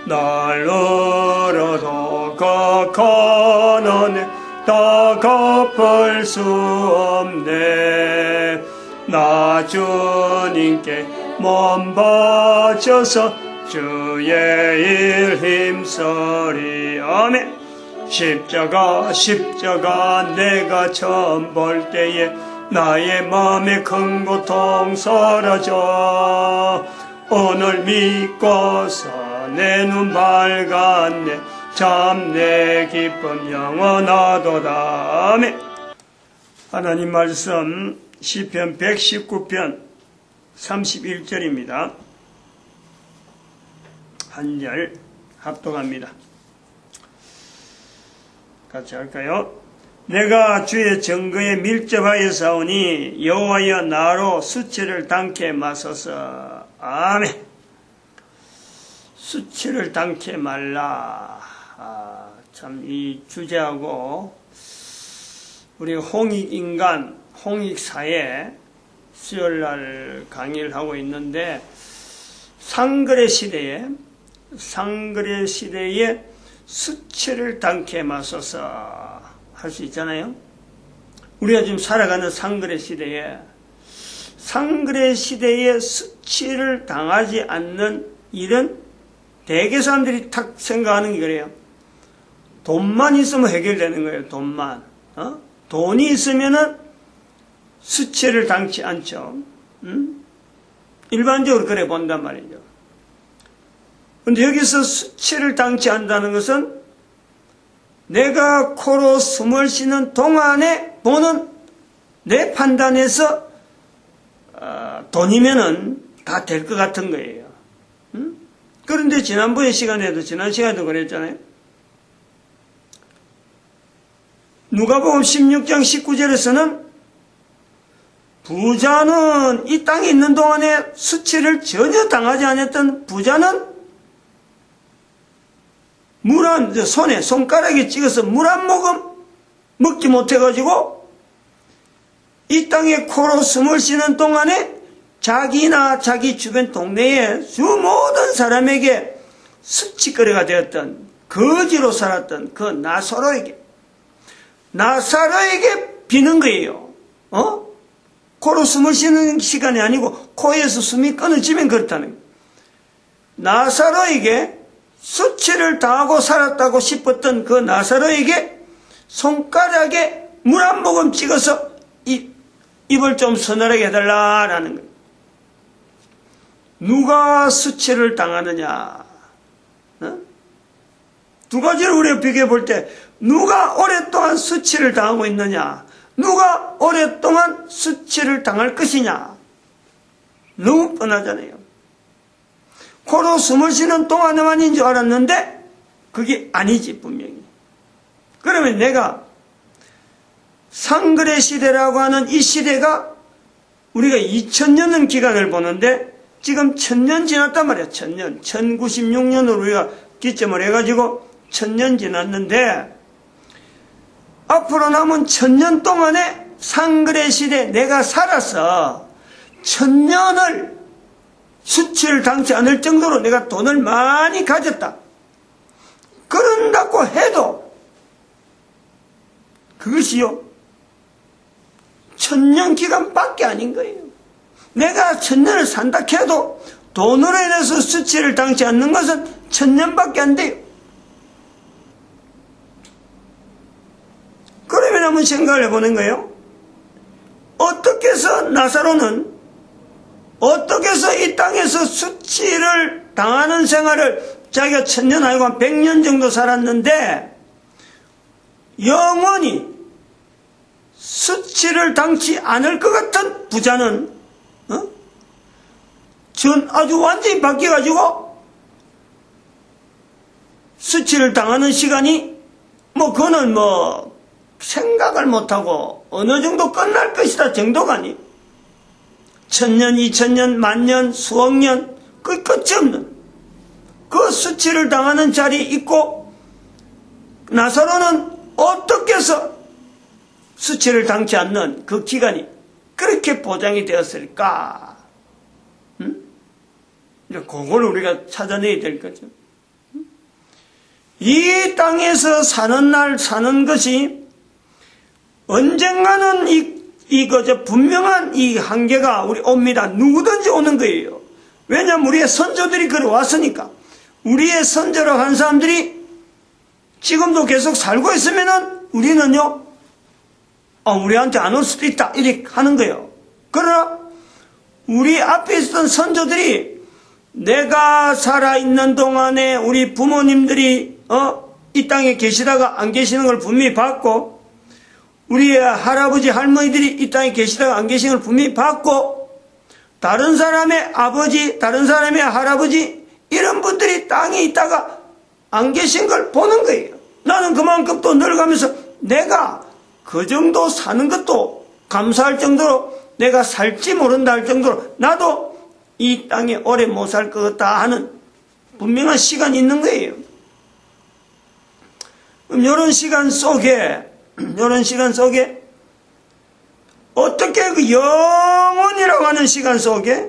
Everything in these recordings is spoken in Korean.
날 얼어도 그 가난에 다 갚을 수 없네. 나 주님께 몸 바쳐서 주의 일 힘쓰리. 아멘. 십자가 내가 처음 볼 때에 나의 마음에 큰 고통 사라져. 오늘 믿고서 내 눈 밝았네. 참 내 기쁨 영원하도다. 아멘. 하나님 말씀 시편 119편 31절입니다. 한 절 합독합니다. 같이 할까요? 내가 주의 증거에 밀접하여 싸우니 여호와여 나로 수치를 당케 마소서. 아멘. 수치를 당케 말라. 참 이 주제하고 우리 홍익인간, 홍익사회 수요일날 강의를 하고 있는데 상거래 시대에 수치를 당케 마소서 할 수 있잖아요. 우리가 지금 살아가는 상거래 시대에 수치를 당하지 않는 일은 대개 사람들이 탁 생각하는 게 그래요. 돈만 있으면 해결되는 거예요. 돈만. 돈이 있으면은 수치를 당치 않죠. 일반적으로 그래 본단 말이죠. 근데 여기서 수치를 당치 않는다는 것은 내가 코로 숨을 쉬는 동안에 보는 내 판단에서 돈이면은 다 될 것 같은 거예요. 그런데 지난 시간에도 그랬잖아요. 누가복음 16장 19절에서는 부자는 이 땅에 있는 동안에 수치를 전혀 당하지 않았던 부자는 손가락에 찍어서 물 한 모금 먹지 못해가지고 이 땅에 코로 숨을 쉬는 동안에 자기나 자기 주변 동네의 모든 사람에게 수치거리가 되었던, 거지로 살았던 그 나사로에게 비는 거예요. 코로 숨을 쉬는 시간이 아니고 코에서 숨이 끊어지면 그렇다는 거예요. 나사로에게 수치를 당하고 살았다고 싶었던 그 나사로에게 손가락에 물 한 모금 찍어서 입을 좀 서늘하게 해달라라는 거예요. 누가 수치를 당하느냐? 두 가지를 우리가 비교해 볼 때 누가 오랫동안 수치를 당하고 있느냐? 누가 오랫동안 수치를 당할 것이냐? 너무 뻔하잖아요. 코로 숨을 쉬는 동안에만인 줄 알았는데 그게 아니지 분명히. 그러면 내가 상거래 시대라고 하는 이 시대가 우리가 2000년은 기간을 보는데 지금 1000년 지났단 말이야. 1000년. 1096년으로 우리가 기점을 해가지고 1000년 지났는데 앞으로 남은 1000년 동안에 상거래 시대 내가 살아서 1000년을 수치를 당치 않을 정도로 내가 돈을 많이 가졌다. 그런다고 해도 그것이요 1000년 기간밖에 아닌 거예요. 내가 1000년을 산다 해도 돈으로 인해서 수치를 당치 않는 것은 1000년밖에 안 돼요. 그러면 한번 생각을 해보는 거예요. 어떻게 해서 나사로는 어떻게 해서 이 땅에서 수치를 당하는 생활을 자기가 1000년 아니고 한 100년 정도 살았는데 영원히 수치를 당치 않을 것 같은 부자는 아주 완전히 바뀌어가지고 수치를 당하는 시간이 그거는 생각을 못하고 어느 정도 끝날 것이다 정도가 아니 1000년, 2000년, 만년, 수억 년 그 끝이 없는 그 수치를 당하는 자리에 있고 나사로는 어떻게 해서 수치를 당치 않는 그 기간이 그렇게 보장이 되었을까? 그걸 우리가 찾아내야 될 거죠. 이 땅에서 사는 날 사는 것이 언젠가는 분명한 이 한계가 우리 옵니다. 누구든지 오는 거예요. 왜냐하면 우리의 선조들이 그래 왔으니까. 우리의 선조로 한 사람들이 지금도 계속 살고 있으면은 우리는요, 우리한테 안 올 수도 있다. 이렇게 하는 거예요. 그러나 우리 앞에 있었던 선조들이 내가 살아있는 동안에 우리 부모님들이 이 땅에 계시다가 안 계시는 걸 분명히 봤고, 우리의 할아버지 할머니들이 이 땅에 계시다가 안 계시는 걸 분명히 봤고, 다른 사람의 아버지, 다른 사람의 할아버지 이런 분들이 땅에 있다가 안 계신 걸 보는 거예요. 나는 그만큼 또 늙어가면서 내가 그 정도 사는 것도 감사할 정도로, 내가 살지 모른다 할 정도로 나도 이 땅에 오래 못 살 것 같다 하는 분명한 시간이 있는 거예요. 그럼 이런 시간 속에 어떻게 그 영원이라고 하는 시간 속에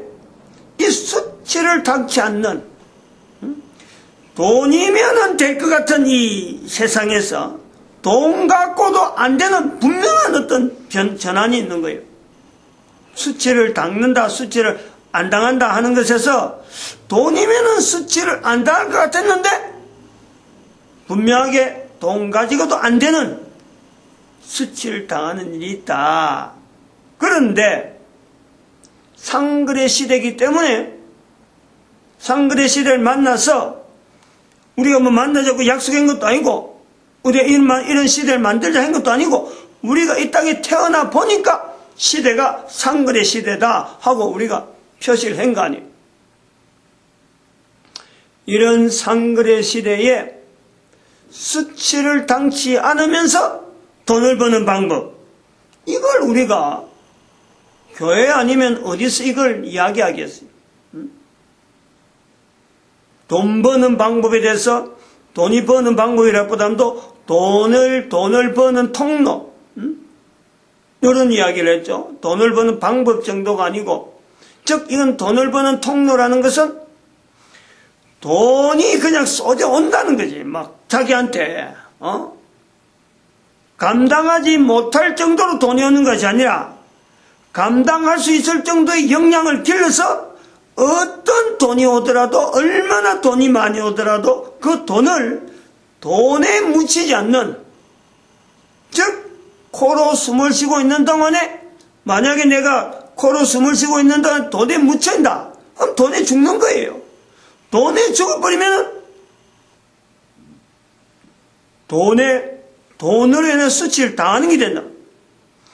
이 수치를 당치 않는, 돈이면은 될 것 같은 이 세상에서 돈 갖고도 안 되는 분명한 어떤 전환이 있는 거예요. 수치를 당는다, 수치를 안 당한다 하는 것에서 돈이면은 수치를 안 당할 것 같았는데 분명하게 돈 가지고도 안 되는 수치를 당하는 일이 있다. 그런데 상글의 시대이기 때문에 상글의 시대를 만나서 우리가 뭐 만나자고 약속한 것도 아니고, 우리가 이런 시대를 만들자 한 것도 아니고, 우리가 이 땅에 태어나 보니까 시대가 상글의 시대다 하고 우리가 표시를 한 거 아니에요. 이런 상글의 시대에 수치를 당치 않으면서 돈을 버는 방법, 이걸 우리가 교회 아니면 어디서 이걸 이야기하겠어요? 돈 버는 방법에 대해서, 돈이 버는 방법이라보다도 돈을 버는 통로, 이런 이야기를 했죠. 돈을 버는 방법 정도가 아니고, 즉 이건 돈을 버는 통로라는 것은 돈이 그냥 쏟아온다는 거지. 막 자기한테 감당하지 못할 정도로 돈이 오는 것이 아니라 감당할 수 있을 정도의 역량을 길러서 어떤 돈이 오더라도, 얼마나 돈이 많이 오더라도 그 돈을 돈에 묻히지 않는, 즉 코로 숨을 쉬고 있는 동안에 만약에 내가 코로 숨을 쉬고 있는 동안 돈에 묻힌다, 그럼 돈에 죽는 거예요. 돈에 죽어버리면 돈으로 인해 수치를 당하는 게 된다.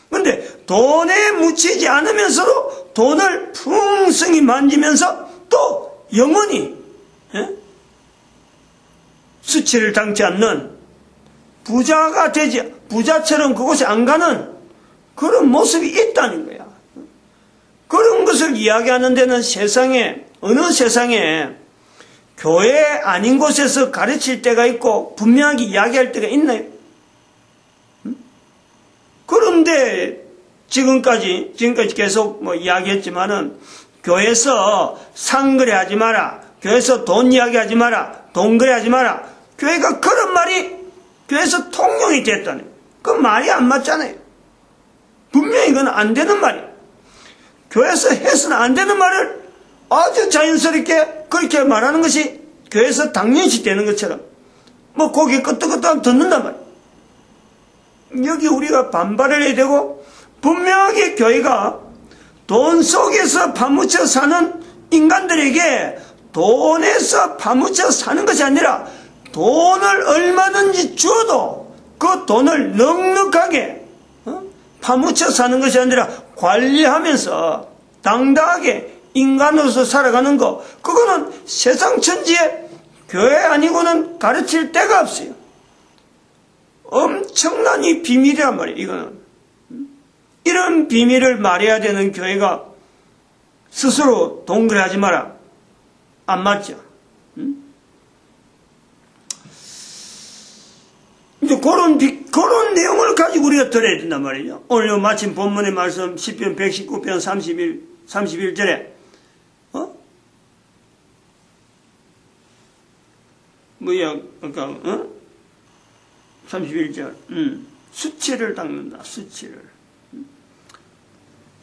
근데 돈에 묻히지 않으면서도 돈을 풍성히 만지면서 또 영원히 수치를 당치 않는, 부자처럼 그곳에 안 가는 그런 모습이 있다는 거야. 그런 것을 이야기하는 데는 어느 세상에 교회 아닌 곳에서 가르칠 때가 있고 분명하게 이야기할 때가 있나요? 그런데 지금까지 계속 이야기했지만은, 교회에서 상거래하지 마라, 교회에서 돈 이야기하지 마라, 돈거래하지 마라, 교회가 그런 말이 교회에서 통용이 됐다는, 그 말이 안 맞잖아요. 분명히 그건 안 되는 말이에요. 교회에서 해서는 안 되는 말을 아주 자연스럽게 그렇게 말하는 것이 교회에서 당연시 되는 것처럼 고개 끄덕끄덕 듣는단 말이에요. 여기 우리가 반발을 해야 되고, 분명하게 교회가 돈 속에서 파묻혀 사는 인간들에게 돈에서 파묻혀 사는 것이 아니라, 돈을 얼마든지 주어도 그 돈을 넉넉하게 파묻혀 사는 것이 아니라 관리하면서 당당하게 인간으로서 살아가는 거, 그거는 세상 천지에 교회 아니고는 가르칠 데가 없어요. 엄청난 이 비밀이란 말이에요. 이거는 이런 비밀을 말해야 되는 교회가 스스로 동거래하지 마라, 안 맞죠? 이제 그런 내용을 가지고 우리가 들어야 된단 말이죠. 오늘 마침 본문의 말씀 10편 119편 31절에 뭐야, 그러니까, 31절. 수치를 닦는다, 수치를.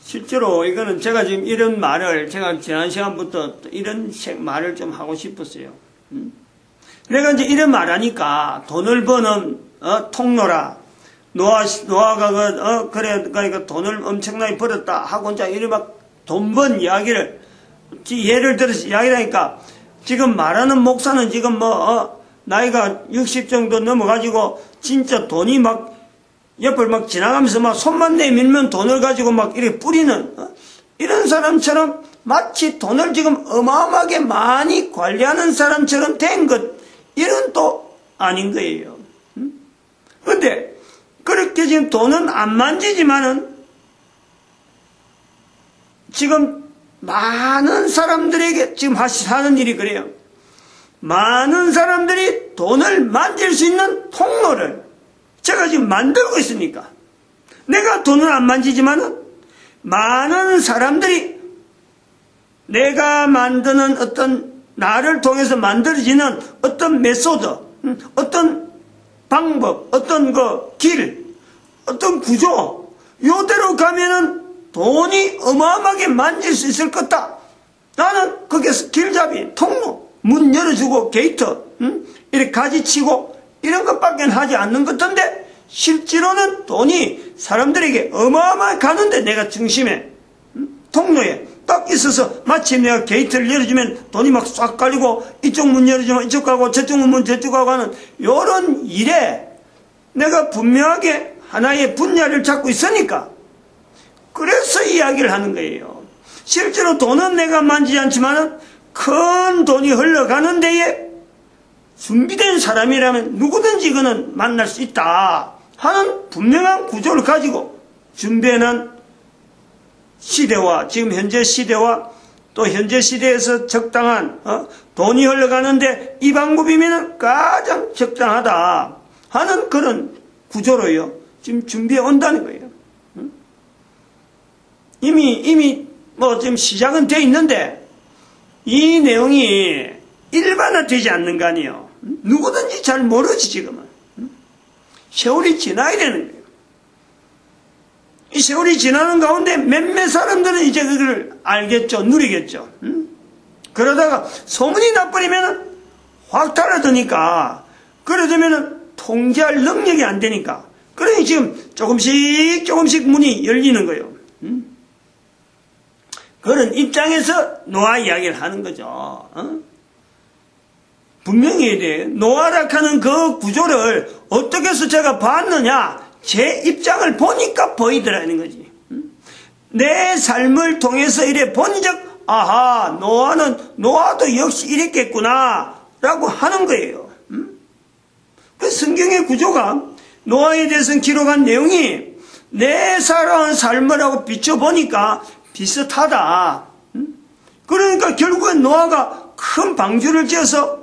실제로 이거는 제가 지금 이런 말을, 제가 지난 시간부터 이런 말을 좀 하고 싶었어요. 내가 이제 이런 말 하니까 돈을 버는, 통로라. 노아가 그러니까 돈을 엄청나게 벌었다 하고 이제 이런 막 돈 번 이야기를, 예를 들어서 이야기를 하니까 지금 말하는 목사는 지금 나이가 60 정도 넘어가지고 진짜 돈이 막 옆을 막 지나가면서 막 손만 내밀면 돈을 가지고 막 이렇게 뿌리는 이런 사람처럼 마치 돈을 지금 어마어마하게 많이 관리하는 사람처럼 된 것, 이런 또 아닌 거예요. 근데 그렇게 지금 돈은 안 만지지만은 지금 많은 사람들에게 지금 하는 일이 그래요. 많은 사람들이 돈을 만질 수 있는 통로를 제가 지금 만들고 있으니까, 내가 돈을 안 만지지만은 많은 사람들이 내가 만드는 어떤, 나를 통해서 만들어지는 어떤 메소드, 어떤 방법, 어떤 길, 어떤 구조, 요대로 가면은 돈이 어마어마하게 만질 수 있을 거다. 나는 거기서 길잡이, 통로, 문 열어주고 게이트, 이렇게 가지치고 이런 것밖에 하지 않는 것 같은데, 실제로는 돈이 사람들에게 어마어마하게 가는데 내가 중심에, 통로에 딱 있어서 마치 내가 게이트를 열어주면 돈이 막 싹 깔리고, 이쪽 문 열어주면 이쪽 가고 저쪽 문 저쪽 가고 하는 요런 일에 내가 분명하게 하나의 분야를 잡고 있으니까, 그래서 이야기를 하는 거예요. 실제로 돈은 내가 만지지 않지만은 큰 돈이 흘러가는 데에 준비된 사람이라면 누구든지 그는 만날 수 있다 하는 분명한 구조를 가지고 준비해놓은 시대와, 지금 현재 시대와 또 현재 시대에서 적당한 돈이 흘러가는데 이 방법이면 가장 적당하다 하는 그런 구조로요 지금 준비해 온다는 거예요. 이미 뭐 지금 시작은 돼 있는데 이 내용이 일반화되지 않는 거 아니에요. 누구든지 잘 모르지 지금은. 세월이 지나야 되는 거예요. 이 세월이 지나는 가운데 몇몇 사람들은 이제 그걸 알겠죠, 누리겠죠. 그러다가 소문이 나버리면 확 달아드니까, 그러다면 통제할 능력이 안 되니까, 그러니 지금 조금씩 문이 열리는 거예요. 그런 입장에서 노아 이야기를 하는 거죠. 분명히 해야 돼요. 노아라 하는 그 구조를 어떻게 해서 제가 봤느냐, 제 입장을 보니까 보이더라는 거지. 내 삶을 통해서 이래 본 적, 아하, 노아도 역시 이랬겠구나 라고 하는 거예요. 그 성경의 구조가, 노아에 대해서는 기록한 내용이 내 살아온 삶을 하고 비춰보니까 비슷하다. 그러니까 결국엔 노아가 큰 방주를 지어서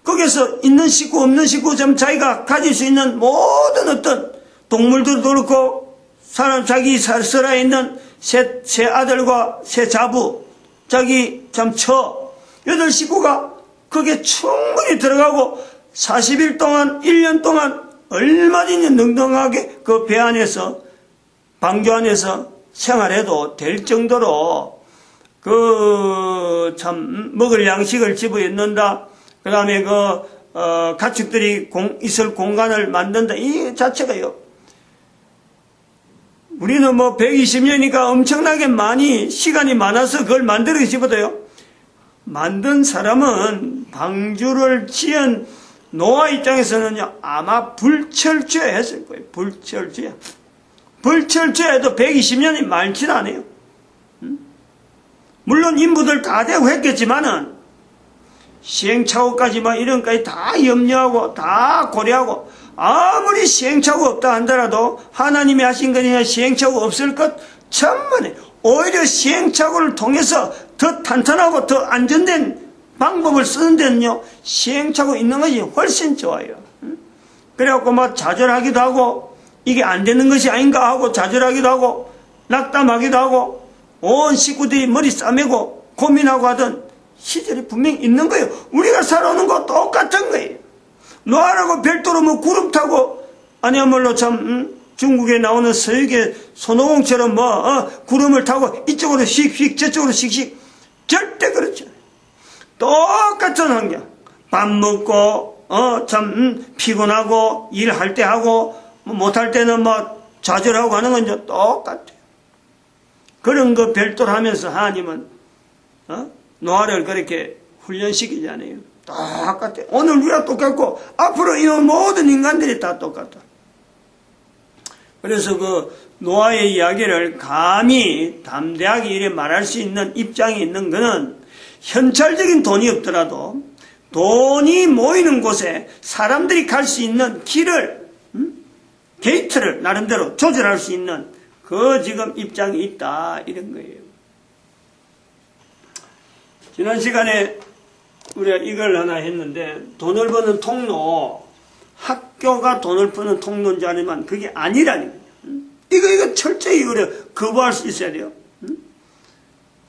거기서 있는 식구 없는 식구 좀 자기가 가질 수 있는 모든 어떤 동물들도 그렇고 자기 살아 있는 세 아들과 세 자부, 자기 참 8식구가 거기에 충분히 들어가고 40일 동안 1년 동안 얼마든지 능동하게 그 배 안에서, 방주 안에서 생활해도 될 정도로 먹을 양식을 집어넣는다. 그 다음에 가축들이 있을 공간을 만든다. 이 자체가요. 우리는 120년이니까 엄청나게 많이 시간이 많아서 그걸 만들기 싶어도요. 만든 사람은 방주를 지은 노아 입장에서는요, 아마 불철주야 했을 거예요. 불철주야. 불철주야해도 120년이 많지는 않아요. 물론 인부들 다 되고 했겠지만은, 시행착오까지 이런 것까지 다 염려하고, 다 고려하고, 아무리 시행착오 없다 한다라도, 하나님이 하신 거니까 시행착오 없을 것, 천만에, 오히려 시행착오를 통해서 더 탄탄하고 더 안전된 방법을 쓰는 데는요, 시행착오 있는 것이 훨씬 좋아요. 그래갖고 좌절하기도 하고, 이게 안 되는 것이 아닌가 하고 좌절하기도 하고, 낙담하기도 하고, 온 식구들이 머리 싸매고 고민하고 하던 시절이 분명히 있는 거예요. 우리가 살아오는 거 똑같은 거예요. 노아라고 별도로 뭐 구름 타고, 아니야말로 참, 중국에 나오는 서유계 손오공처럼 구름을 타고 이쪽으로 휙휙 저쪽으로 씩씩 절대 그렇지 않아요. 똑같은 환경. 밥 먹고 참 피곤하고 일할 때 하고 못할 때는 뭐 좌절하고 하는 건 똑같아요. 그런 거 별도로 하면서 하나님은 노아를 그렇게 훈련시키잖아요. 똑같아요. 오늘 우리가 똑같고 앞으로 이 모든 인간들이 다 똑같아. 그래서 그 노아의 이야기를 감히 담대하게 이래 말할 수 있는 입장이 있는 것은 현찰적인 돈이 없더라도 돈이 모이는 곳에 사람들이 갈 수 있는 길을, 게이트를 나름대로 조절할 수 있는 그 지금 입장이 있다, 이런 거예요. 지난 시간에 우리가 이걸 하나 했는데, 돈을 버는 통로, 학교가 돈을 버는 통로인 줄 알지만 그게 아니라는 거예요. 이거 철저히 이거를 거부할 수 있어야 돼요.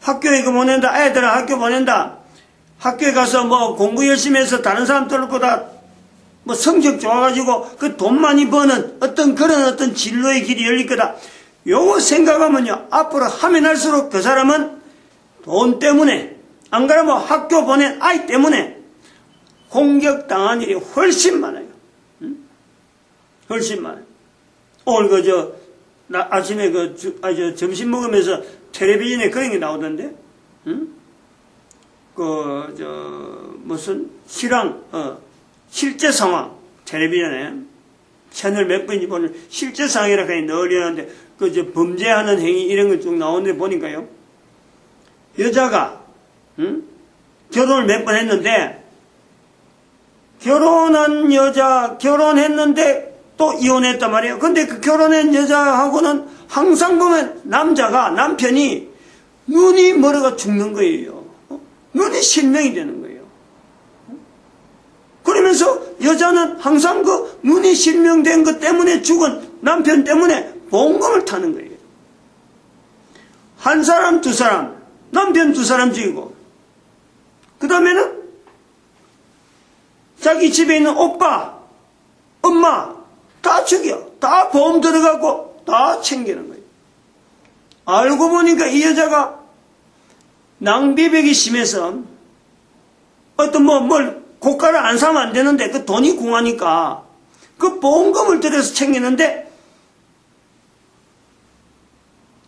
학교에 이거 보낸다, 애들을 학교 보낸다. 학교에 가서 뭐 공부 열심히 해서 다른 사람들보다 뭐 성적 좋아가지고 그 돈 많이 버는 어떤 그런 어떤 진로의 길이 열릴 거다. 요거 생각하면요, 앞으로 하면 할수록 그 사람은 돈 때문에, 안 그러면 학교 보낸 아이 때문에 공격당한 일이 훨씬 많아요. 훨씬 많아요. 오늘 아침에 점심 먹으면서 텔레비전에 그런 게 나오던데, 무슨 실황, 실제 상황, 텔레비전에 채널 몇 번인지 보는 실제 상황이라 그냥 널리 하는데, 범죄하는 행위 이런 거 쭉 나오는데 보니까요, 여자가, 결혼을 몇 번 했는데, 결혼한 여자, 결혼했는데 또 이혼했단 말이에요. 근데 그 결혼한 여자하고는 항상 보면 남편이 눈이 멀어가 죽는 거예요. 눈이 실명이 되는 거예요. 그러면서 여자는 항상 그 눈이 실명된 것 때문에 죽은 남편 때문에 보험금을 타는 거예요. 한 사람, 두 사람, 남편 두 사람 죽이고, 그 다음에는 자기 집에 있는 오빠, 엄마 다 죽여. 다 보험 들어가고 다 챙기는 거예요. 알고 보니까 이 여자가 낭비벽이 심해서 어떤 뭘 고가를 안 사면 안 되는데 그 돈이 궁하니까 그 보험금을 들여서 챙기는데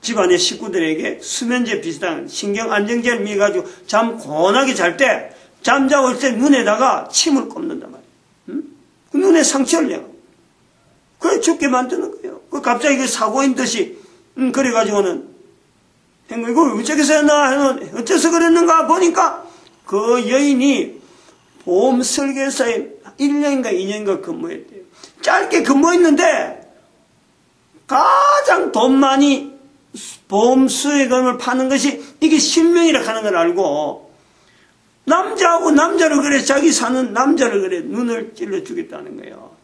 집안의 식구들에게 수면제 비슷한 신경안정제를 미가지고 잠 고운하게 잘 때 잠자고 있을 때 눈에다가 침을 꼽는단 말이에요. 그 눈에 상처를 내고 그래 죽게 만드는 거예요. 그 갑자기 그 사고인 듯이 그래가지고는 이거 어째서 했나 어째서 그랬는가 보니까 그 여인이 보험 설계사에 1년인가 2년인가 근무했대요. 짧게 근무했는데 가장 돈 많이 보험 수익금을 파는 것이 이게 실명이라 하는 걸 알고 남자하고 남자를 그래 자기 사는 남자를 그래 눈을 찔러 주겠다는 거예요.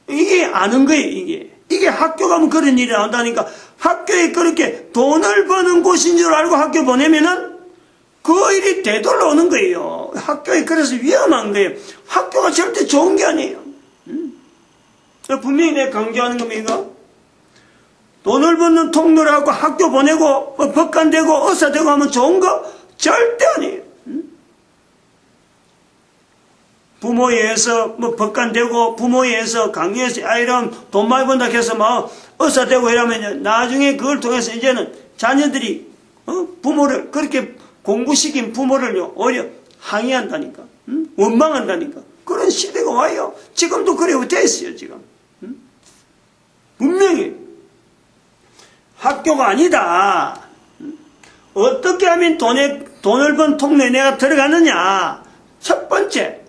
이게 아는 거예요. 이게 학교 가면 그런 일이 나온다니까. 학교에 그렇게 돈을 버는 곳인 줄 알고 학교 보내면은 그 일이 되돌아 오는 거예요. 학교에 그래서 위험한 거예요. 학교가 절대 좋은 게 아니에요. 분명히 내가 강조하는 겁니다. 돈을 버는 통로라고 학교 보내고 법관되고 의사되고 하면 좋은 거 절대 아니에요. 부모에 의해서 법관되고 부모에 의해서 강요해서 아이랑 돈 많이 번다 해서 의사되고 이러면 나중에 그걸 통해서 이제는 자녀들이 부모를 그렇게 공부시킨 부모를 오히려 항의한다니까, 원망한다니까. 그런 시대가 와요. 지금도 그래 돼 있어요. 지금 분명히 학교가 아니다. 어떻게 하면 돈을 번 통로에 내가 들어가느냐. 첫 번째,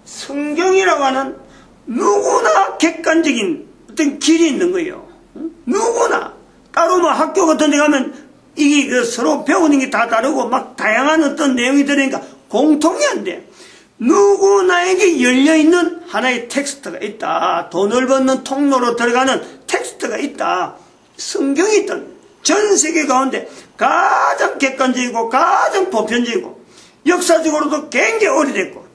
성경이라고 하는 누구나 객관적인 어떤 길이 있는 거예요. 누구나. 따로 학교 같은 데 가면 이게 서로 배우는 게 다 다르고 막 다양한 어떤 내용이 들으니까 공통이 안 돼. 누구나에게 열려있는 하나의 텍스트가 있다. 돈을 버는 통로로 들어가는 텍스트가 있다. 성경이 있다. 전 세계 가운데 가장 객관적이고 가장 보편적이고 역사적으로도 굉장히 오래됐고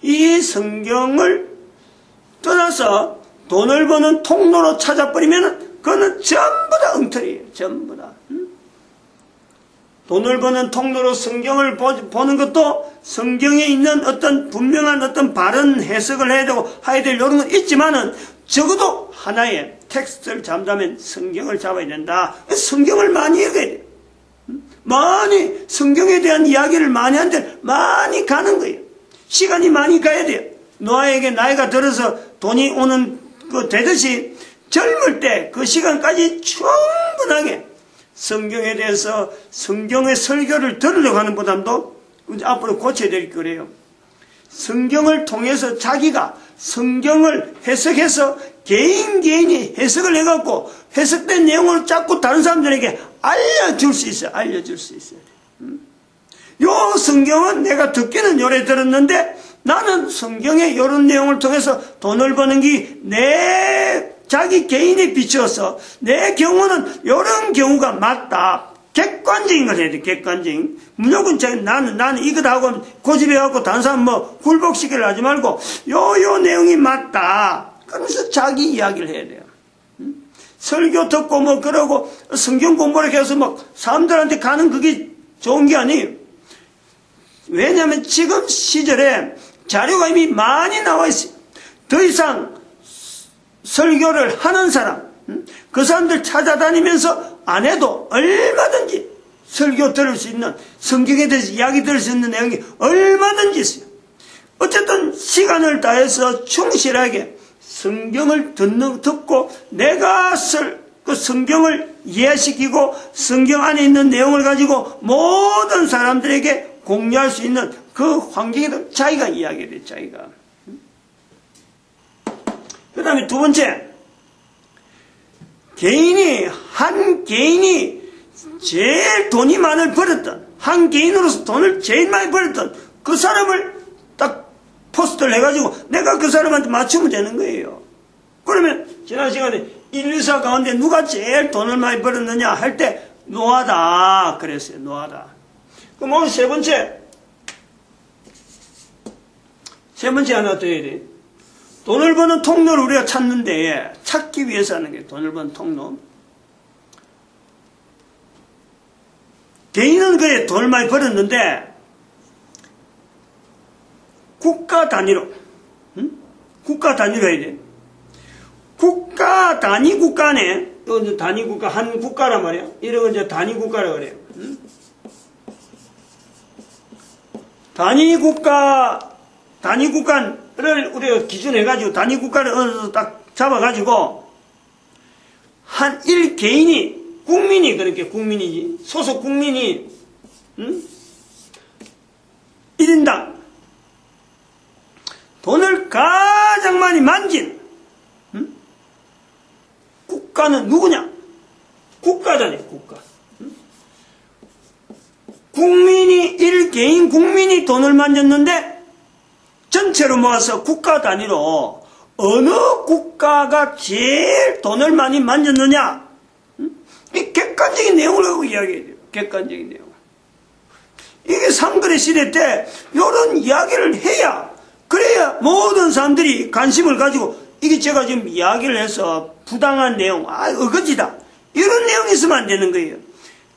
이 성경을 떠나서 돈을 버는 통로로 찾아버리면 그거는 전부 다 엉터리예요. 전부 다. 돈을 버는 통로로 성경을 보는 것도 성경에 있는 어떤 분명한 어떤 바른 해석을 해야 되고 해야 될 이런 건 있지만은 적어도 하나의 텍스트를 잡자면 성경을 잡아야 된다. 성경을 많이 읽어야 돼요. 많이 성경에 대한 이야기를 많이 하는데 많이 가는 거예요. 시간이 많이 가야 돼요. 노아에게 나이가 들어서 돈이 오는 그 되듯이 젊을 때 그 시간까지 충분하게 성경에 대해서 성경의 설교를 들으려고 하는 보담도 앞으로 고쳐야 될 거래요. 성경을 통해서 자기가 성경을 해석해서 개인이 해석을 해갖고 해석된 내용을 자꾸 다른 사람들에게 알려줄 수 있어요. 알려줄 수 있어요. 요 성경은 내가 듣기는 요래 들었는데 나는 성경의 이런 내용을 통해서 돈을 버는 게 내 자기 개인에 비추어서 내 경우는 이런 경우가 맞다. 객관적인 걸 해야 돼. 객관적인. 무조건 나는 이거 다 하고 고집해갖고 다른 사람 뭐 굴복시키려 하지 말고 요 내용이 맞다. 그러면서 자기 이야기를 해야 돼요. 설교 듣고 뭐 그러고 성경 공부를 해서 막 사람들한테 가는 그게 좋은 게 아니에요. 왜냐하면 지금 시절에 자료가 이미 많이 나와 있어요. 더 이상 설교를 하는 사람, 그 사람들 찾아다니면서 안 해도 얼마든지 설교 들을 수 있는, 성경에 대해서 이야기 들을 수 있는 내용이 얼마든지 있어요. 어쨌든 시간을 다해서 충실하게 성경을 듣고 내가 그 성경을 이해시키고 성경 안에 있는 내용을 가지고 모든 사람들에게 공유할 수 있는 그 환경에도 자기가 이야기해야 돼. 자기가. 그 다음에 두 번째, 한 개인이 제일 돈이 많이 벌었던, 한 개인으로서 돈을 제일 많이 벌었던 그 사람을 딱 포스트를 해가지고 내가 그 사람한테 맞추면 되는 거예요. 그러면 지난 시간에 인류사 가운데 누가 제일 돈을 많이 벌었느냐 할 때 노아다 그랬어요. 노아다. 그럼 오늘 세 번째 하나 더 해야 돼. 돈을 버는 통로를 우리가 찾기 위해서 하는 게 돈을 버는 통로. 개인은 그래 돈을 많이 벌었는데 국가 단위로 해야 돼. 단위 국가네. 이거 단위 국가, 한 국가란 말이야. 이런 건 이제 단위 국가라 그래요. 단위 국가를 우리가 기준해가지고 단위 국가를 어느 정도 딱 잡아가지고 한 개인이 국민이 그렇게 국민이지 소속 국민이 1인당 돈을 가장 많이 만진 국가는 누구냐? 국가잖아요. 국가. 개인 국민이 돈을 만졌는데 전체로 모아서 국가 단위로 어느 국가가 제일 돈을 많이 만졌느냐? 이 객관적인 내용을 갖고 이야기해야 돼요. 객관적인 내용. 이게 상거래 시대 때 이런 이야기를 해야, 그래야 모든 사람들이 관심을 가지고 이게 제가 지금 이야기를 해서 부당한 내용, 어거지다, 이런 내용이 있으면 안 되는 거예요.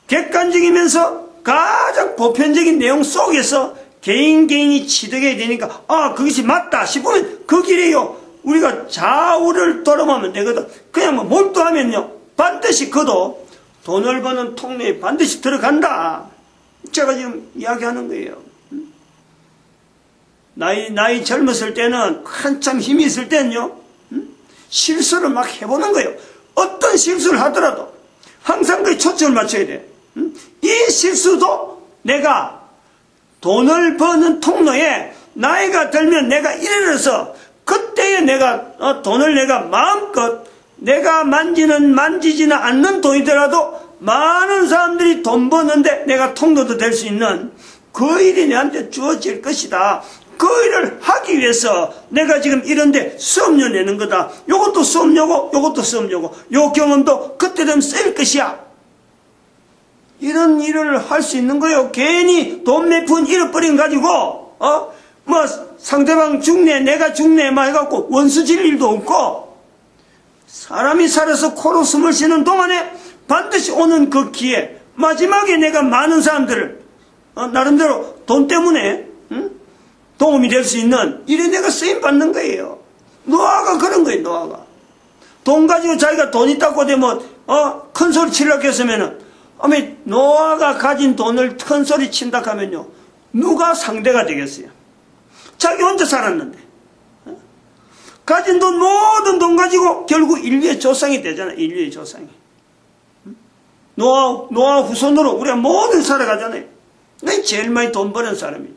객관적이면서 가장 보편적인 내용 속에서 개인이 취득해야 되니까 그것이 맞다 싶으면 그 길에요. 우리가 좌우를 돌아보면 되거든. 그냥 뭐 몰두하면요 반드시 그도 돈을 버는 통로에 반드시 들어간다. 제가 지금 이야기하는 거예요. 나이 젊었을 때는 한참 힘이 있을 때는요 실수를 막 해보는 거예요. 어떤 실수를 하더라도 항상 그 초점을 맞춰야 돼. 이 실수도 내가 돈을 버는 통로에 나이가 들면 내가 이래서 그때에 내가 돈을 내가 마음껏 내가 만지지는 않는 돈이더라도 많은 사람들이 돈 버는데 내가 통로도 될 수 있는 그 일이 내한테 주어질 것이다. 그 일을 하기 위해서 내가 지금 이런데 수업료 내는 거다. 요것도 수업료고 요것도 수업료고 요 경험도 그때 되면 쓸 것이야. 이런 일을 할 수 있는 거예요. 괜히 돈 몇 푼 잃어버린 가지고 뭐 상대방 죽네 내가 죽네 막 해갖고 원수 질 일도 없고, 사람이 살아서 코로 숨을 쉬는 동안에 반드시 오는 그 기회, 마지막에 내가 많은 사람들을 나름대로 돈 때문에 도움이 될 수 있는 일에 내가 쓰임 받는 거예요. 노아가 그런 거예요. 노아가 돈 가지고 자기가 돈 있다고 되면 큰 소리 치려고 했으면은, 노아가 가진 돈을 큰 소리 친다 하면요, 누가 상대가 되겠어요? 자기 혼자 살았는데 가진 돈, 모든 돈 가지고 결국 인류의 조상이 되잖아. 인류의 조상이. 노아 후손으로 우리가 모든 살아가잖아요. 나 제일 많이 돈 버는 사람이에요.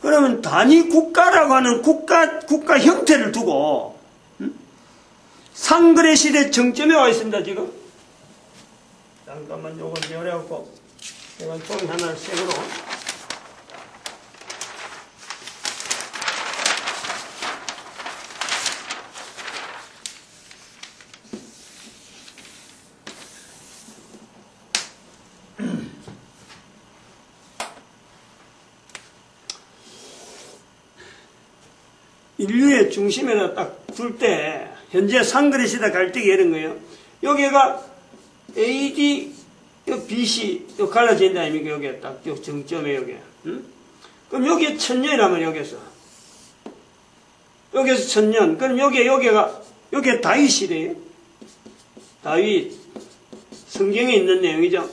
그러면 단위 국가라고 하는 국가 형태를 두고 상거래 시대 정점에 와 있습니다. 지금 잠깐만 요걸 열어갖고 제가 종이 하나를 색으로 인류의 중심에다 딱 둘 때, 현재 상거래 시대 갈등이 이런 거예요. 여기가 AD, BC, 갈라져 있는 아닙니까? 여기에 딱, 정점에 여기에. 그럼 여기에 1000년이라면 여기서 1000년. 그럼 여기에 다윗 시대예요. 다윗. 성경에 있는 내용이죠.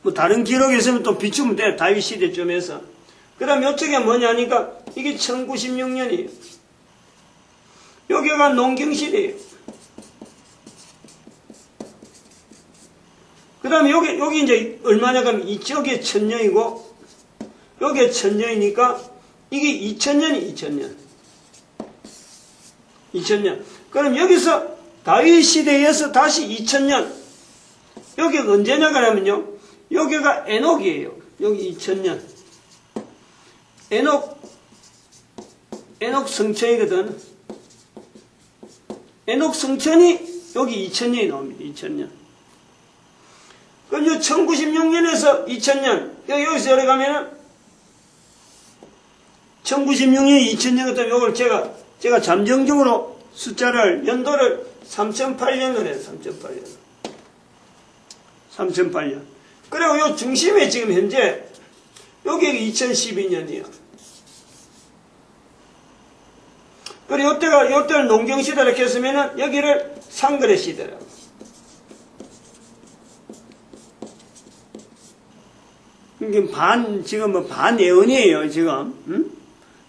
뭐 다른 기록에 있으면 또 비추면 돼. 다윗 시대쯤에서. 그 다음 이쪽에 뭐냐니까 이게 1096년이에요. 여기가 농경시대예요. 그 다음에 여기 이제 얼마냐 하면 이쪽에 1000년이고 여기에 1000년이니까 이게 2000년이 2000년. 그럼 여기서 다윗 시대에서 다시 2000년. 여기가 언제냐 그러면요, 여기가 에녹이에요. 여기 2000년. 에녹 성천이거든. 에녹 성천이 여기 2000년이 나옵니다. 2000년. 그럼 요 1096년에서 2000년, 여기서 여기 가면은 1096년, 2000년 같으면 요걸 제가 잠정적으로 숫자를, 연도를 3008년으로 해요. 3008년. 그리고 요 중심에 지금 현재 여기 2012년이에요. 그리고 요때를 농경시대라 이렇게 했으면은 여기를 상거래 시대라고. 이게 지금 뭐 반예언이에요, 지금.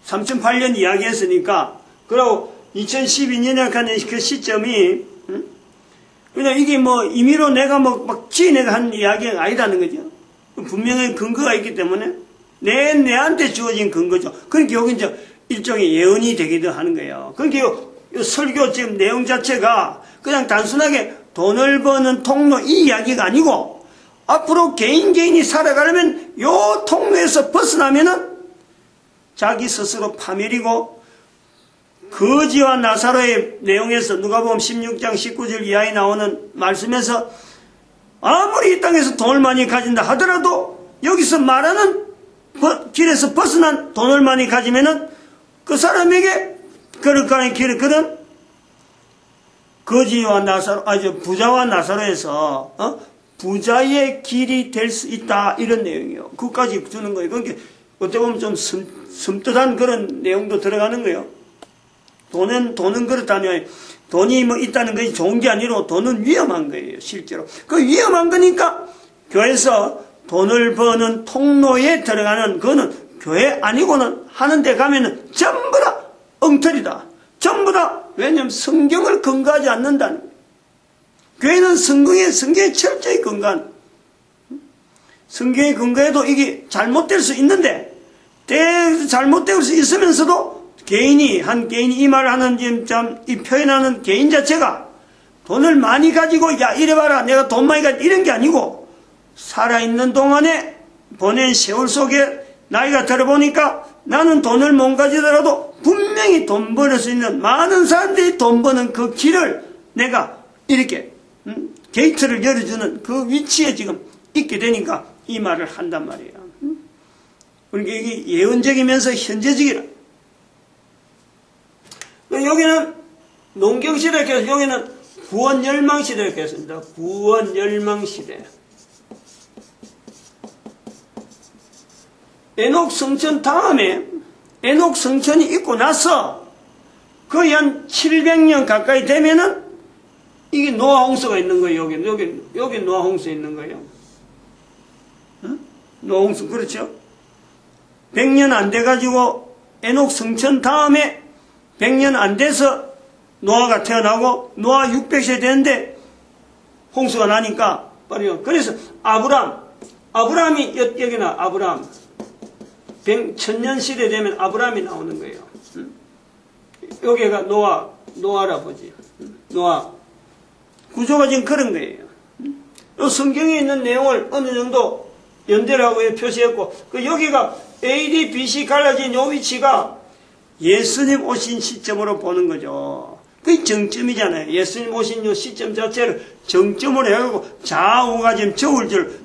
3008년 이야기했으니까. 그리고 2012년에 가는 그 시점이, 그냥 이게 뭐 임의로 내가 막 지내가 한 이야기가 아니라는 거죠. 분명히 근거가 있기 때문에 내한테 주어진 근거죠. 그러니까 여기 이제 일종의 예언이 되기도 하는 거예요. 그러니까 이 설교 지금 내용 자체가 그냥 단순하게 돈을 버는 통로 이 이야기가 아니고, 앞으로 개인이 살아가려면 요 통로에서 벗어나면은 자기 스스로 파멸이고, 거지와 나사로의 내용에서 누가복음 16장 19절 이하에 나오는 말씀에서 아무리 이 땅에서 돈을 많이 가진다 하더라도 여기서 말하는 길에서 벗어난 돈을 많이 가지면은 그 사람에게 걸어가는 길은 거지와 나사로, 부자와 나사로에서 부자의 길이 될 수 있다, 이런 내용이에요. 그것까지 주는 거예요. 그러니까 어떻게 보면 좀 섬뜩한 그런 내용도 들어가는 거예요. 돈은 그렇다면 돈이 뭐 있다는 것이 좋은 게 아니라 돈은 위험한 거예요, 실제로. 그 위험한 거니까 교회에서 돈을 버는 통로에 들어가는 그거는 교회 아니고는 하는 데 가면은 전부 다 엉터리다. 전부 다, 왜냐하면 성경을 근거하지 않는다는 거예요. 교회는 성경에 철저히 근거한, 성경에 근거해도 이게 잘못될 수 있는데, 잘못될 수 있으면서도 한 개인이 이 말을 하는, 이 표현하는 개인 자체가 돈을 많이 가지고, 야, 이래봐라, 내가 돈 많이 가지고, 이런 게 아니고, 살아있는 동안에 보낸 세월 속에 나이가 들어보니까 나는 돈을 못 가지더라도 분명히 돈 벌 수 있는 많은 사람들이 돈 버는 그 길을 내가 이렇게, 게이트를 열어주는 그 위치에 지금 있게 되니까 이 말을 한단 말이에요. 그러니까 이게 예언적이면서 현재적이라. 여기는 농경시대 이렇게 해서 여기는 구원열망시대 이렇게 했습니다. 구원열망시대. 에녹 성천 다음에 에녹 성천이 있고 나서 거의 한 700년 가까이 되면은 이게 노아 홍수가 있는 거예요. 여기 노아 홍수 있는 거예요. 노아 홍수, 그렇죠? 100년 안 돼가지고 에녹 성천 다음에 100년 안 돼서 노아가 태어나고 노아 600세 되는데 홍수가 나니까 빠르요. 그래서 아브라함이 여기나 아브라함 1000년 시대 되면 아브라함이 나오는 거예요. 여기가 노아라 보지. 노아. 구조가 지금 그런 거예요. 성경에 있는 내용을 어느 정도 연대라고 표시했고, 여기가 AD, BC 갈라진 요 위치가 예수님 오신 시점으로 보는 거죠. 그게 정점이잖아요. 예수님 오신 요 시점 자체를 정점으로 해가지고 좌우가 지금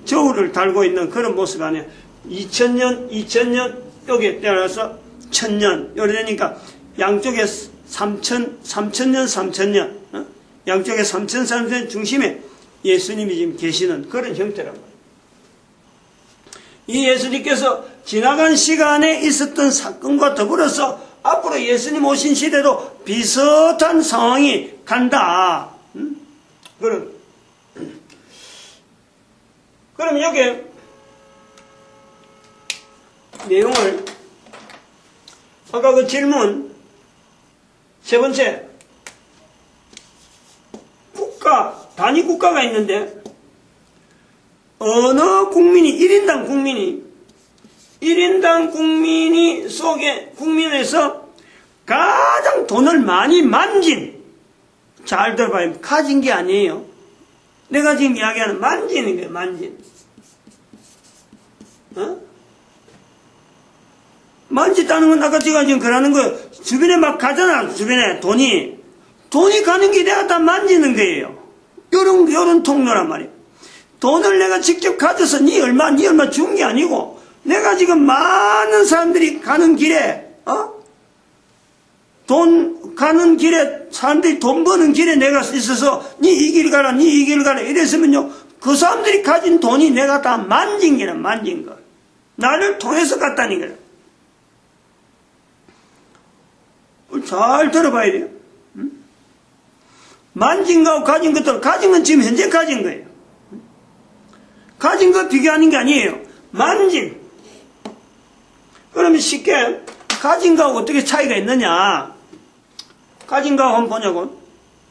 저울을 달고 있는 그런 모습 아니에요. 2000년, 여기에 따라서 1000년. 이러니까 양쪽에 3000년. 양쪽에 3000년 중심에 예수님이 지금 계시는 그런 형태란 말이에요. 이 예수님께서 지나간 시간에 있었던 사건과 더불어서 앞으로 예수님 오신 시대도 비슷한 상황이 간다. 그럼 여기 내용을 아까 그 질문 세 번째 단위 국가가 있는데 어느 국민이 1인당 국민이 속에 국민에서 가장 돈을 많이 만진, 잘 들어봐요. 가진 게 아니에요. 내가 지금 이야기하는 만지는 거예요. 만진. 만졌다는 건 아까 제가 지금 그러는 거예요. 주변에 막 가잖아. 주변에 돈이 가는 게 내가 다 만지는 거예요. 요런 통로란 말이에요. 돈을 내가 직접 가져서 니 얼마 준 게 아니고, 내가 지금 많은 사람들이 가는 길에, 사람들이 돈 버는 길에 내가 있어서, 니 이 길 가라, 이랬으면요, 그 사람들이 가진 돈이 내가 다 만진 거. 나를 통해서 갔다는 거야. 잘 들어봐야 돼요. 만진 거하고 가진 건 지금 현재 가진 거예요. 가진 거 비교하는 게 아니에요. 만진. 그러면 쉽게 가진 거하고 어떻게 차이가 있느냐. 가진 거하고 한번 보냐고.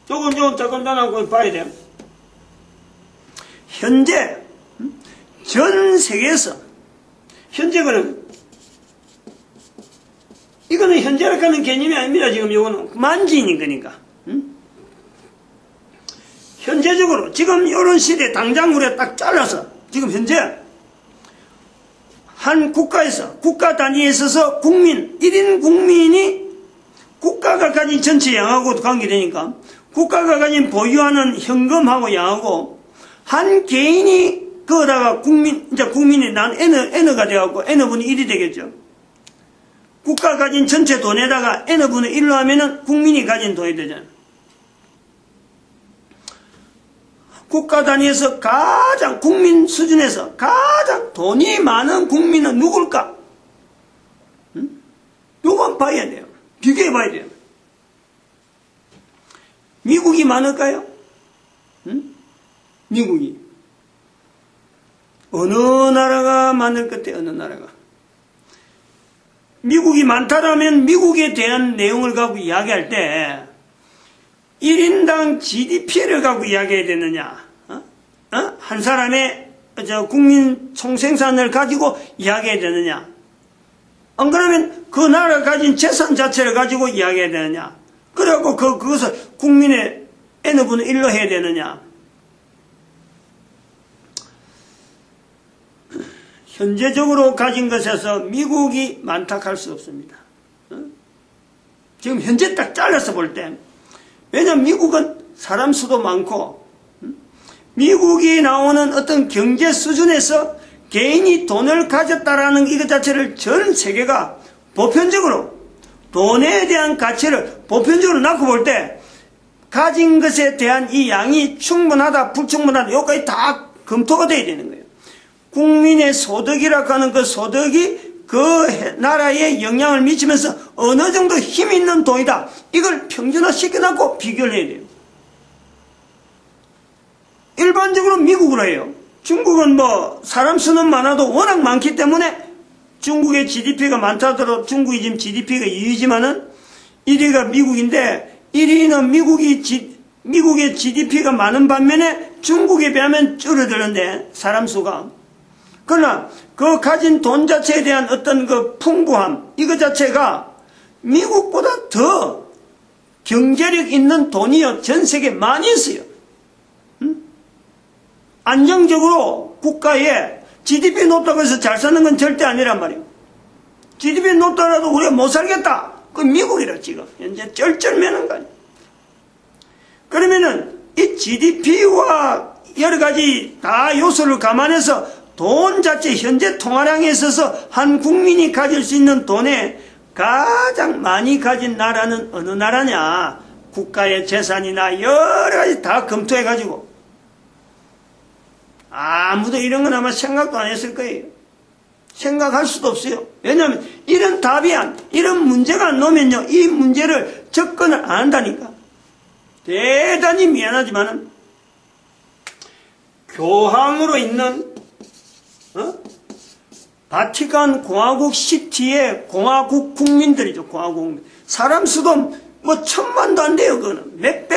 조금 잠깐 봐야 돼요. 현재 전 세계에서 현재 이거는 현재라고 하는 개념이 아닙니다. 지금 이거는 만진인 거니까. 현재적으로 지금 이런 시대 당장 우리가 딱 잘라서 지금 현재 한 국가에서 국가 단위에 있어서 1인 국민이 국가가 가진 전체 양하고 관계되니까 국가가 가진 보유하는 현금하고 양하고 한 개인이 거다가 국민이 난 N가 돼갖고 N분의 1이 되겠죠. 국가가 가진 전체 돈에다가 N분의 1로 하면은 국민이 가진 돈이 되잖아요. 국가 단위에서 국민 수준에서 가장 돈이 많은 국민은 누굴까? 요건 봐야 돼요. 비교해 봐야 돼요. 미국이 많을까요? 미국이. 어느 나라가 많을 것 같아요, 어느 나라가. 미국이 많다라면 미국에 대한 내용을 갖고 이야기할 때 1인당 GDP를 갖고 이야기해야 되느냐? 한 사람의 국민 총생산을 가지고 이야기해야 되느냐? 안 그러면 그 나라가 가진 재산 자체를 가지고 이야기해야 되느냐? 그래갖고 그것을 국민의 N분의 1로 해야 되느냐? 현재적으로 가진 것에서 미국이 많다 할 수 없습니다. 지금 현재 딱 잘라서 볼 때, 왜냐면 미국은 사람 수도 많고, 미국이 나오는 어떤 경제 수준에서 개인이 돈을 가졌다라는 이것 자체를 전 세계가 보편적으로 돈에 대한 가치를 보편적으로 놓고 볼 때 가진 것에 대한 이 양이 충분하다 불충분하다 여기까지 다 검토가 돼야 되는 거예요. 국민의 소득이라고 하는 그 소득이 그 나라에 영향을 미치면서 어느 정도 힘 있는 돈이다. 이걸 평준화 시켜놓고 비교를 해야 돼요. 일반적으로 미국으로 해요. 중국은 뭐 사람 수는 많아도 워낙 많기 때문에 중국의 GDP가 많다더라도 중국이 지금 GDP가 2위지만은 1위가 미국인데 1위는 미국의 GDP가 많은 반면에 중국에 비하면 줄어드는데 사람 수가. 그러나 그 가진 돈 자체에 대한 어떤 그 풍부함 이거 자체가 미국보다 더 경제력 있는 돈이요 전 세계에 많이 있어요. 안정적으로 국가에 GDP 높다고 해서 잘 사는 건 절대 아니란 말이에요. GDP 높더라도 우리가 못 살겠다. 그 미국이라 지금 현재 쩔쩔매는 거 아니에요. 그러면은 이 GDP와 여러 가지 다 요소를 감안해서 돈 자체 현재 통화량에 있어서 한 국민이 가질 수 있는 돈에 가장 많이 가진 나라는 어느 나라냐. 국가의 재산이나 여러 가지 다 검토해가지고 아무도 이런 건 아마 생각도 안 했을 거예요. 생각할 수도 없어요. 왜냐하면 이런 답이 이런 문제가 안 나오면요 이 문제를 접근을 안 한다니까. 대단히 미안하지만은 교황으로 있는 바티칸 공화국 시티의 공화국 국민들이죠. 공화국 국민. 사람 수도 뭐 1000만도 안 돼요. 그거는 몇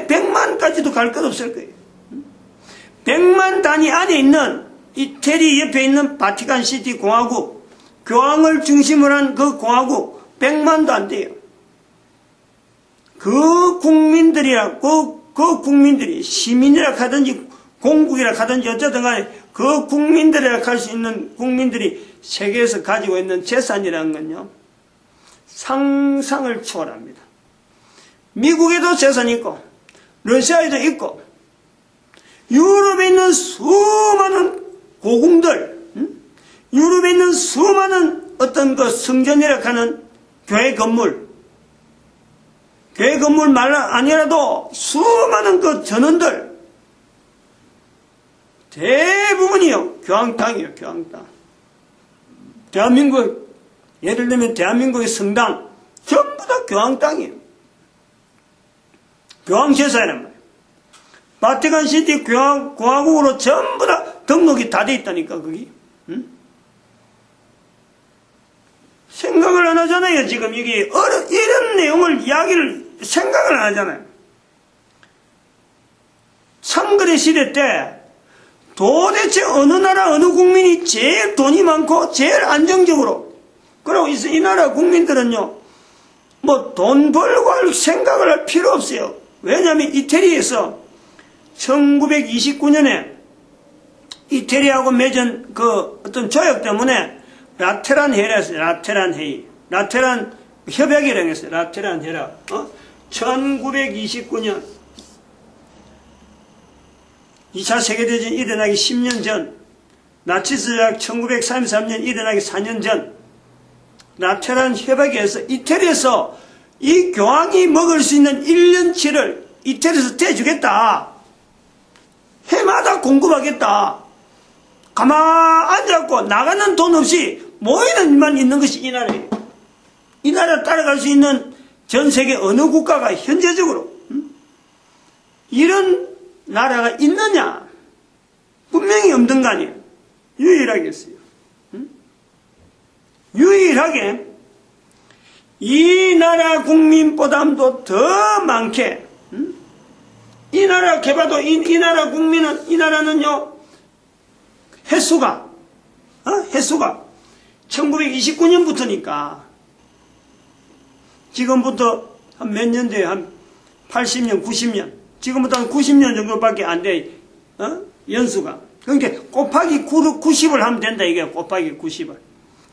백만까지도 갈 것 없을 거예요. 100만 단위 안에 있는 이태리 옆에 있는 바티칸 시티 공화국, 교황을 중심으로 한 그 공화국 100만도 안 돼요. 그 국민들이 시민이라 하든지 공국이라 하든지 어쨌든 간에 그 국민들이라 할 수 있는 국민들이 세계에서 가지고 있는 재산이라는 건요 상상을 초월합니다. 미국에도 재산이 있고 러시아에도 있고 유럽에 있는 수많은 고궁들, 유럽에 있는 수많은 어떤 그 성전이라 하는 교회 건물만 아니라도 수많은 그 전원들 대부분이요 교황 땅이에요. 교황 땅. 대한민국 예를 들면 대한민국의 성당 전부 다 교황 땅이에요. 교황 제사란 말이에요. 바티칸 시티 공화국으로 전부 다 등록이 다 돼 있다니까 거기. 생각을 안 하잖아요. 지금 이게 이런 내용을 이야기를 생각을 안 하잖아요. 삼거래 시대 때 도대체 어느 나라 어느 국민이 제일 돈이 많고 제일 안정적으로 그리고 이 나라 국민들은요 뭐 돈 벌고 할 생각을 할 필요 없어요. 왜냐하면 이태리에서 1929년에 이태리하고 맺은 그 어떤 조약 때문에 라테란 회의를 했어요. 라테란 협약이라고 했어요. 라테란 협약. 1929년 2차 세계대전이 일어나기 10년 전, 나치스 조약 1933년 일어나기 4년 전 라테란 협약에서 이태리에서 이 교황이 먹을 수 있는 1년치를 이태리에서 대주겠다. 해마다 공급하겠다. 가만 앉았고 나가는 돈 없이 모이는 일만 있는 것이 이 나라예요. 이 나라 따라갈 수 있는 전 세계 어느 국가가 현재적으로 이런 나라가 있느냐? 분명히 없는 거 아니에요. 유일하게 있어요. 유일하게 이 나라 국민보다도 더 많게 이 나라 개발도 이 나라 국민은 이 나라는요 횟수가 1929년부터니까 지금부터 한 몇 년 뒤에 한 80년 90년 지금부터 한 90년 정도밖에 안 돼 연수가. 그러니까 곱하기 90을 하면 된다 이게 곱하기 90을.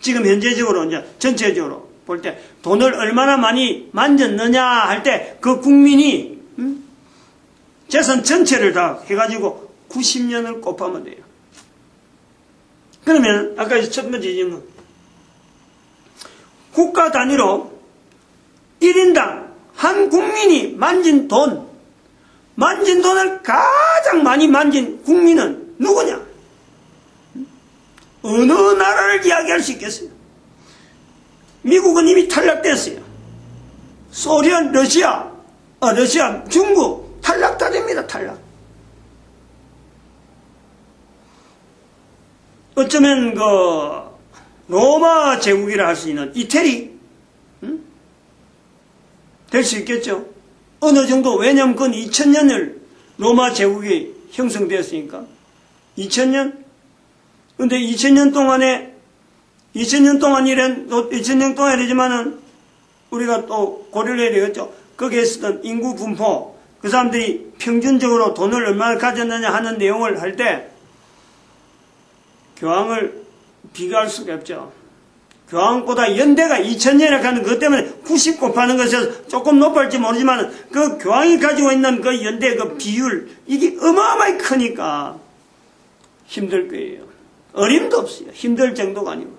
지금 현재적으로 이제 전체적으로 볼 때 돈을 얼마나 많이 만졌느냐 할 때 그 국민이 재산 전체를 다 해가지고 90년을 곱하면 돼요. 그러면 아까 첫 번째 질문, 국가 단위로 1인당 한 국민이 만진 돈을 가장 많이 만진 국민은 누구냐? 어느 나라를 이야기할 수 있겠어요? 미국은 이미 탈락됐어요. 소련, 러시아, 중국 탈락 다 됩니다. 탈락. 어쩌면 로마 제국이라 할 수 있는 이태리 될 수 있겠죠. 어느 정도, 왜냐하면 그건 2000년을 로마 제국이 형성되었으니까 2000년. 근데 2000년 동안이지만은 우리가 또 고려를 해야 되겠죠. 거기에 있었던 인구 분포, 그 사람들이 평균적으로 돈을 얼마나 가졌느냐 하는 내용을 할 때 교황을 비교할 수가 없죠. 교황보다 연대가 2000년이라고 하는 것 때문에 90 곱하는 것에서 조금 높을지 모르지만 그 교황이 가지고 있는 그 연대 그 비율, 이게 어마어마하게 크니까 힘들 거예요. 어림도 없어요. 힘들 정도가 아니고.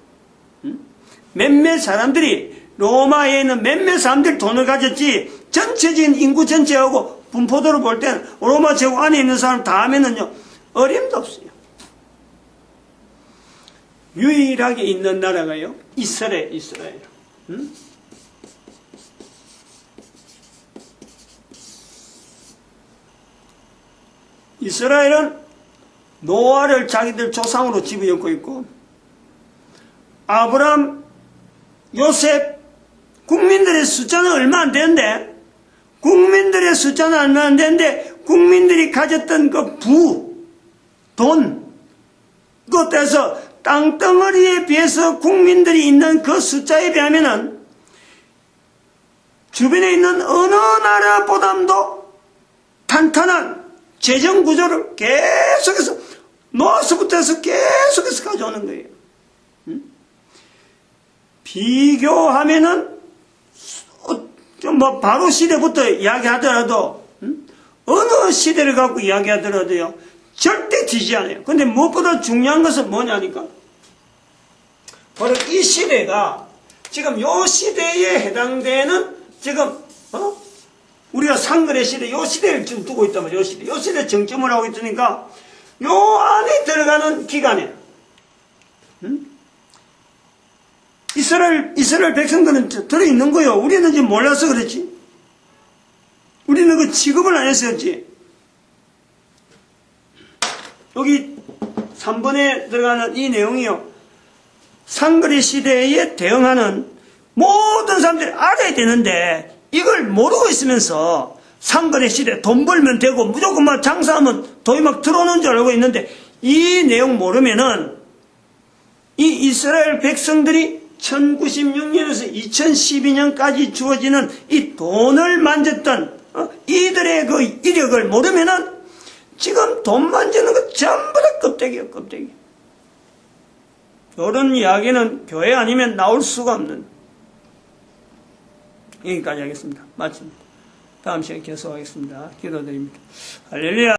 몇몇 사람들이, 로마에 있는 몇몇 사람들이 돈을 가졌지, 전체적인 인구 전체하고 분포도로 볼 때는 로마 제국 안에 있는 사람 다 하면은요, 어림도 없어요. 유일하게 있는 나라가요, 이스라엘. 이스라엘은 노아를 자기들 조상으로 집어넣고 있고, 아브람, 요셉, 국민들의 숫자는 얼마 안 되는데, 국민들이 가졌던 그 돈, 그것에서 땅덩어리에 비해서 국민들이 있는 그 숫자에 비하면은 주변에 있는 어느 나라보다도 탄탄한 재정 구조를 계속해서 노아서부터 해서 계속해서 가져오는 거예요. 비교하면은 좀 바로 시대부터 이야기하더라도 어느 시대를 갖고 이야기하더라도요, 절대 지지 않아요. 근데 무엇보다 중요한 것은 뭐냐니까, 바로 이 시대가 지금 요 시대에 해당되는 지금 우리가 상거래 시대, 요 시대를 지금 두고 있단 말이에요. 요 시대 정점을 하고 있으니까 요 안에 들어가는 기간에 이스라엘 백성들은 들어있는 거예요. 우리는 지금 몰라서 그렇지. 우리는 그 취급을 안 했었지. 여기 3번에 들어가는 이 내용이요, 상거래 시대에 대응하는 모든 사람들이 알아야 되는데, 이걸 모르고 있으면서 상거래 시대 돈 벌면 되고 무조건 막 장사하면 돈이 막 들어오는 줄 알고 있는데, 이 내용 모르면은 이 이스라엘 백성들이 1096년에서 2012년까지 주어지는 이 돈을 만졌던 이들의 그 이력을 모르면은 지금 돈 만지는 거 전부 다 껍데기예요, 껍데기. 이런 이야기는 교회 아니면 나올 수가 없는. 여기까지 하겠습니다. 마칩니다. 다음 시간에 계속하겠습니다. 기도드립니다. 할렐루야.